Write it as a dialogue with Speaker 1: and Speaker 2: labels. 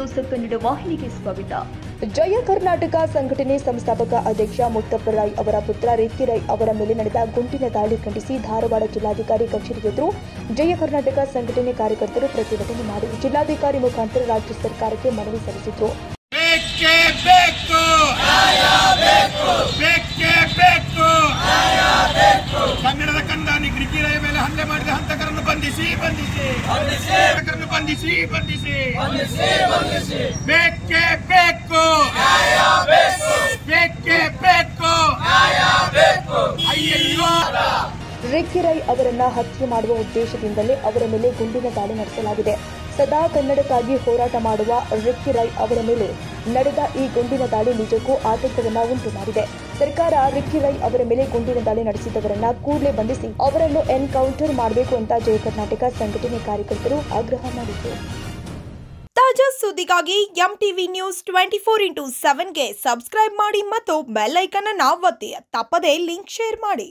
Speaker 1: News Kannada ವಾಹಿನಿಗೆ ಸ್ವಾಗತ.
Speaker 2: ಜಯ ಕರ್ನಾಟಕ ಸಂಘಟನೆ ಸಂಸ್ಥಾಪಕ ಅಧ್ಯಕ್ಷ ಮುತ್ತಪ್ಪ ರೈ ಅವರ ಪುತ್ರ ರಿಕ್ಕಿ ರೈ ಅವರ ಮೇಲೆ ನಡೆದ ಗುಂಡಿನ ದಾಳಿ ಖಂಡಿಸಿ ಧಾರವಾಡ ಜಿಲ್ಲಾಧಿಕಾರಿ ಕಚೇರಿ ಎದುರು ಜಯ ಕರ್ನಾಟಕ ಸಂಘಟನೆ ಕಾರ್ಯಕರ್ತರು ಪ್ರತಿಭಟನೆ ಮಾಡಿ ಜಿಲ್ಲಾಧಿಕಾರಿ ಮುಖಾಂತರ ರಾಜ್ಯ ಸರ್ಕಾರಕ್ಕೆ ಮನವಿ ಸಲ್ಲಿಸಿದರು.
Speaker 3: ಕನ್ನಡದ ಕಂದಾನಿ ರಿಕ್ಕಿ ರೈ ಮೇಲೆ ಹಲ್ಲೆ ಮಾಡಿದ ಹಂತಕರನ್ನು ಬಂಧಿಸಿ ಬೇಕೇ ಬೇಕು. ಅಯ್ಯಯ್ಯೋ,
Speaker 2: ರಿಕ್ಕಿ ರೈ ಅವರನ್ನ ಹತ್ಯೆ ಮಾಡುವ ಉದ್ದೇಶದಿಂದಲೇ ಅವರ ಮೇಲೆ ಗುಂಡಿನ ದಾಳಿ ನಡೆಸಲಾಗಿದೆ. ಸದಾ ಕನ್ನಡಕ್ಕಾಗಿ ಹೋರಾಟ ಮಾಡುವ ರಿಕ್ಕಿ ರೈ ಅವರ ಮೇಲೆ ನಡೆದ ಈ ಗುಂಡಿನ ದಾಳಿ ನಿಜಕ್ಕೂ ಆತಂಕವನ್ನ ಉಂಟು ಮಾಡಿದೆ. ಸರ್ಕಾರ ರಿಕ್ಕಿ ರೈ ಅವರ ಮೇಲೆ ಗುಂಡಿನ ದಾಳಿ ನಡೆಸಿದವರನ್ನ ಕೂಡಲೇ ಬಂಧಿಸಿ ಅವರನ್ನು ಎನ್ಕೌಂಟರ್ ಮಾಡಬೇಕು ಅಂತ ಜಯ ಕರ್ನಾಟಕ ಸಂಘಟನೆ ಕಾರ್ಯಕರ್ತರು ಆಗ್ರಹ ಮಾಡಿದರು.
Speaker 4: ತಾಜಾ ಸುದ್ದಿಗಾಗಿ ಎಂಟಿವಿ ನ್ಯೂಸ್ 24x7ಗೆ ಸಬ್ಸ್ಕ್ರೈಬ್ ಮಾಡಿ ಮತ್ತು ಬೆಲ್ ಐಕಾನ್ ಅನ್ನು ಒತ್ತಿ. ತಪ್ಪದೇ ಲಿಂಕ್ ಶೇರ್ ಮಾಡಿ.